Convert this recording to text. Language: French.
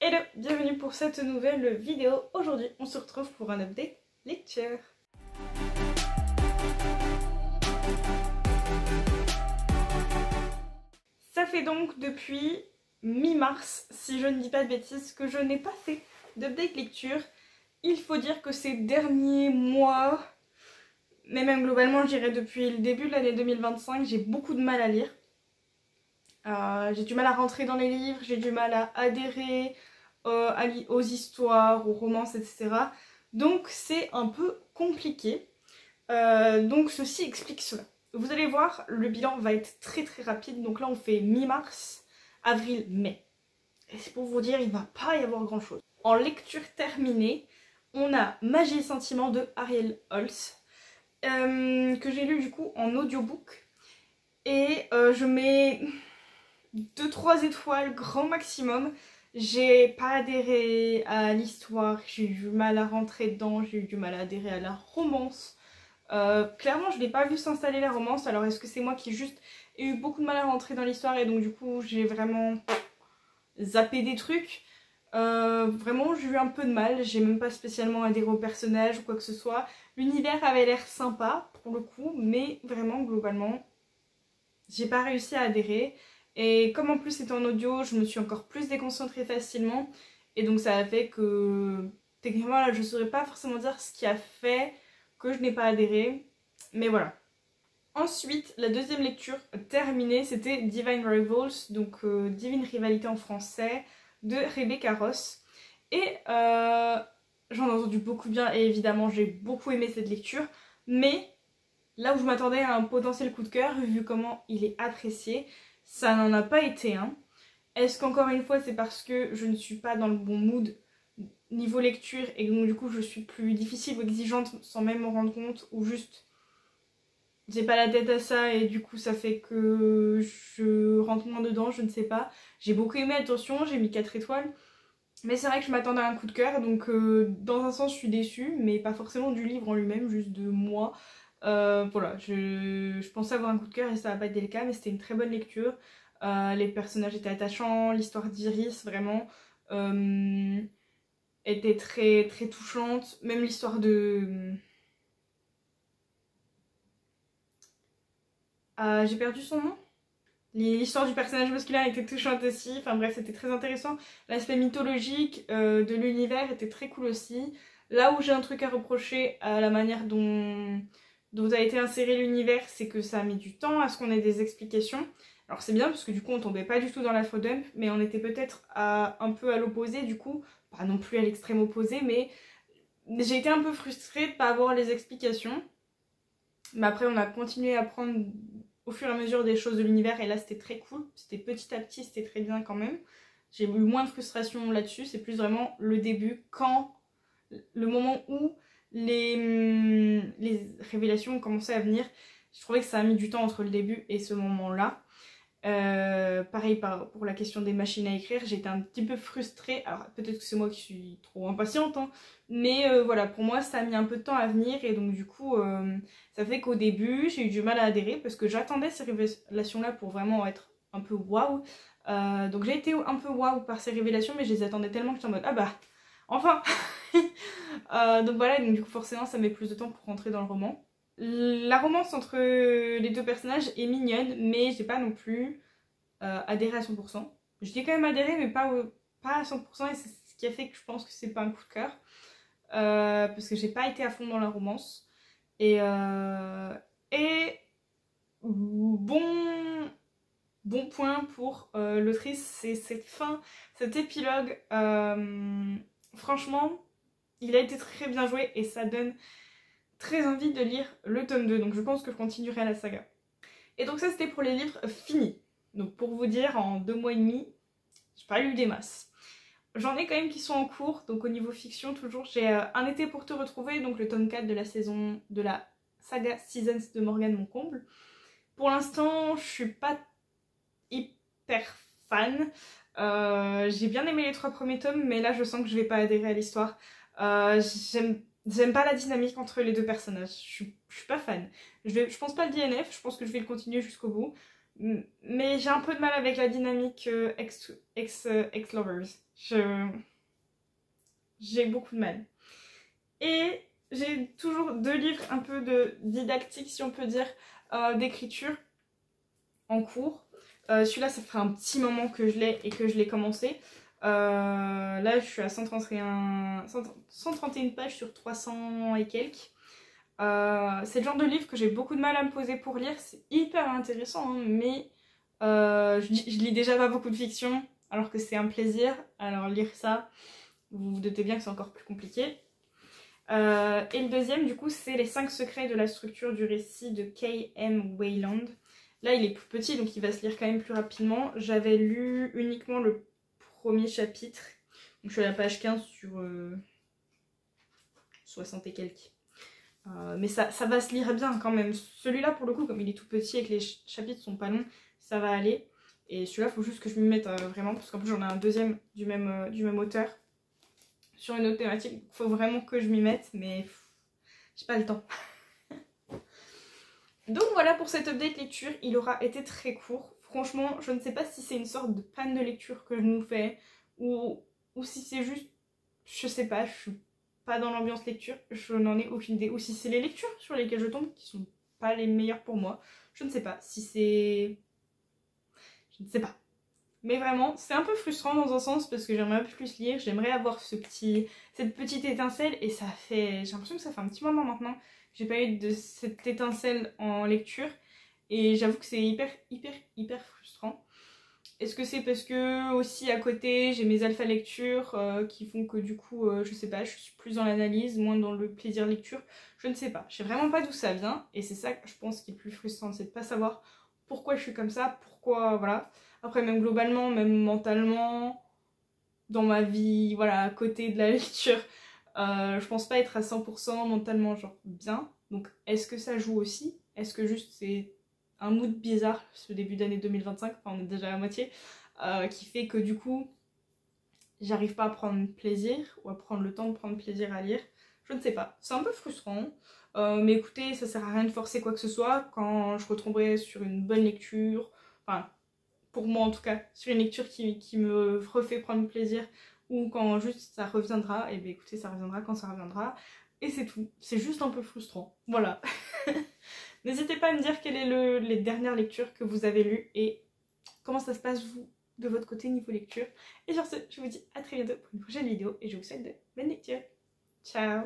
Hello, bienvenue pour cette nouvelle vidéo. Aujourd'hui, on se retrouve pour un update lecture. Ça fait donc depuis mi-mars, si je ne dis pas de bêtises, que je n'ai pas fait d'update lecture. Il faut dire que ces derniers mois, mais même globalement, je dirais depuis le début de l'année 2025, j'ai beaucoup de mal à lire. J'ai du mal à rentrer dans les livres, j'ai du mal à adhérer aux histoires, aux romances, etc. Donc c'est un peu compliqué. Donc ceci explique cela. Vous allez voir, le bilan va être très rapide. Donc là on fait mi-mars, avril, mai. Et c'est pour vous dire, il va pas y avoir grand chose. En lecture terminée, on a Magie et Sentiments de Ariel Holz, que j'ai lu du coup en audiobook. Et je mets 2-3 étoiles grand maximum. J'ai pas adhéré à l'histoire, j'ai eu du mal à rentrer dedans, j'ai eu du mal à adhérer à la romance. Clairement je n'ai pas vu s'installer la romance, alors est-ce que c'est moi qui juste ai eu beaucoup de mal à rentrer dans l'histoire et donc du coup j'ai vraiment zappé des trucs. Vraiment j'ai eu un peu de mal, j'ai même pas spécialement adhéré au personnage ou quoi que ce soit. L'univers avait l'air sympa pour le coup, mais vraiment globalement j'ai pas réussi à adhérer. Et comme en plus c'était en audio, je me suis encore plus déconcentrée facilement. Et donc ça a fait que techniquement là je ne saurais pas forcément dire ce qui a fait que je n'ai pas adhéré. Mais voilà. Ensuite, la deuxième lecture terminée, c'était Divine Rivals, donc Divine Rivalité en français, de Rebecca Ross. Et j'en ai entendu beaucoup bien et évidemment j'ai beaucoup aimé cette lecture. Mais là où je m'attendais à un potentiel coup de cœur, vu comment il est apprécié, ça n'en a pas été un. Est-ce qu'encore une fois c'est parce que je ne suis pas dans le bon mood niveau lecture et donc du coup je suis plus difficile ou exigeante sans même m'en rendre compte, ou juste j'ai pas la tête à ça et du coup ça fait que je rentre moins dedans, je ne sais pas. J'ai beaucoup aimé, attention, j'ai mis 4 étoiles. Mais c'est vrai que je m'attendais à un coup de cœur, donc dans un sens je suis déçue, mais pas forcément du livre en lui-même, juste de moi. Voilà, je pensais avoir un coup de cœur et ça n'a pas été le cas, mais c'était une très bonne lecture. Les personnages étaient attachants, l'histoire d'Iris vraiment était très touchante. Même l'histoire de... j'ai perdu son nom. L'histoire du personnage masculin était touchante aussi, enfin bref c'était très intéressant. L'aspect mythologique de l'univers était très cool aussi. Là où j'ai un truc à reprocher à la manière dont a été inséré l'univers, c'est que ça a mis du temps à ce qu'on ait des explications. Alors c'est bien parce que du coup on tombait pas du tout dans l'infodump, mais on était peut-être un peu à l'opposé du coup, pas non plus à l'extrême opposé, mais j'ai été un peu frustrée de pas avoir les explications. Mais après on a continué à prendre au fur et à mesure des choses de l'univers et là c'était très cool, c'était petit à petit, c'était très bien quand même. J'ai eu moins de frustration là-dessus, c'est plus vraiment le début, quand le moment où les révélations ont commencé à venir. Je trouvais que ça a mis du temps entre le début et ce moment-là. Pareil pour la question des machines à écrire, j'étais un petit peu frustrée. Alors peut-être que c'est moi qui suis trop impatiente, hein, mais voilà, pour moi ça a mis un peu de temps à venir et donc du coup ça fait qu'au début j'ai eu du mal à adhérer parce que j'attendais ces révélations-là pour vraiment être un peu waouh. Donc j'ai été un peu waouh par ces révélations, mais je les attendais tellement que j'étais en mode ah bah enfin. Donc voilà, donc du coup forcément ça met plus de temps pour rentrer dans le roman. La romance entre les deux personnages est mignonne, mais j'ai pas non plus adhéré à 100%. J'y ai quand même adhéré, mais pas à 100%, et c'est ce qui a fait que je pense que c'est pas un coup de cœur. Parce que j'ai pas été à fond dans la romance. Et bon point pour l'autrice, c'est cette fin, cet épilogue. Franchement, il a été très bien joué et ça donne très envie de lire le tome 2, donc je pense que je continuerai la saga. Et donc ça c'était pour les livres finis. Donc pour vous dire, en 2 mois et demi, j'ai pas lu des masses. J'en ai quand même qui sont en cours, donc au niveau fiction toujours, j'ai Un été pour te retrouver, donc le tome 4 de la saison de la saga Seasons de Morgane Moncomble. Pour l'instant, je suis pas hyper fan. J'ai bien aimé les 3 premiers tomes, mais là je sens que je vais pas adhérer à l'histoire. J'aime pas la dynamique entre les deux personnages, je suis pas fan. Je pense pas le DNF, je pense que je vais le continuer jusqu'au bout. Mais j'ai un peu de mal avec la dynamique ex-lovers. J'ai beaucoup de mal. Et j'ai toujours 2 livres un peu de didactique, si on peut dire, d'écriture en cours. Celui-là, ça fait un petit moment que je l'ai et que je l'ai commencé. Là, je suis à 131 pages sur 300 et quelques. C'est le genre de livre que j'ai beaucoup de mal à me poser pour lire. C'est hyper intéressant, hein, mais je lis déjà pas beaucoup de fiction, alors que c'est un plaisir. Alors lire ça, vous vous doutez bien que c'est encore plus compliqué. Et le deuxième, du coup, c'est Les 5 secrets de la structure du récit de K.M. Wayland. Là, il est plus petit, donc il va se lire quand même plus rapidement. J'avais lu uniquement le premier chapitre. Donc je suis à la page 15 sur 60 et quelques. Mais ça va se lire bien quand même. Celui-là, pour le coup, comme il est tout petit et que les chapitres sont pas longs, ça va aller. Et celui-là, il faut juste que je m'y mette vraiment, parce qu'en plus j'en ai un deuxième du même auteur sur une autre thématique. Il faut vraiment que je m'y mette, mais j'ai pas le temps. Donc voilà pour cette update lecture, il aura été très court. Franchement, je ne sais pas si c'est une sorte de panne de lecture que je nous fais, ou si c'est juste, je sais pas, je suis pas dans l'ambiance lecture, je n'en ai aucune idée. Ou si c'est les lectures sur lesquelles je tombe qui sont pas les meilleures pour moi. Je ne sais pas si c'est... Je ne sais pas. Mais vraiment, c'est un peu frustrant dans un sens parce que j'aimerais un peu plus lire, j'aimerais avoir cette petite étincelle et ça fait... J'ai l'impression que ça fait un petit moment maintenant que j'ai pas eu de cette étincelle en lecture et j'avoue que c'est hyper frustrant. Est-ce que c'est parce que aussi à côté j'ai mes alpha lectures qui font que du coup je sais pas, je suis plus dans l'analyse, moins dans le plaisir lecture, je ne sais pas. Je sais vraiment pas d'où ça vient et c'est ça que je pense qui est le plus frustrant, c'est de pas savoir pourquoi je suis comme ça, pourquoi voilà. Après même globalement, même mentalement, dans ma vie, voilà, à côté de la lecture, je pense pas être à 100% mentalement genre bien. Donc est-ce que ça joue aussi? Est-ce que juste c'est un mood bizarre ce début d'année 2025, enfin on est déjà à la moitié, qui fait que du coup j'arrive pas à prendre plaisir ou à prendre le temps de prendre plaisir à lire. Je ne sais pas, c'est un peu frustrant. Mais écoutez, ça sert à rien de forcer quoi que ce soit. Quand je retomberai sur une bonne lecture, enfin pour moi en tout cas, sur une lecture qui me refait prendre plaisir, ou quand juste ça reviendra, et bien écoutez, ça reviendra quand ça reviendra. Et c'est tout, c'est juste un peu frustrant, voilà. N'hésitez pas à me dire quelles sont les dernières lectures que vous avez lues et comment ça se passe vous de votre côté niveau lecture. Et sur ce, je vous dis à très bientôt pour une prochaine vidéo et je vous souhaite de bonnes lectures. Ciao!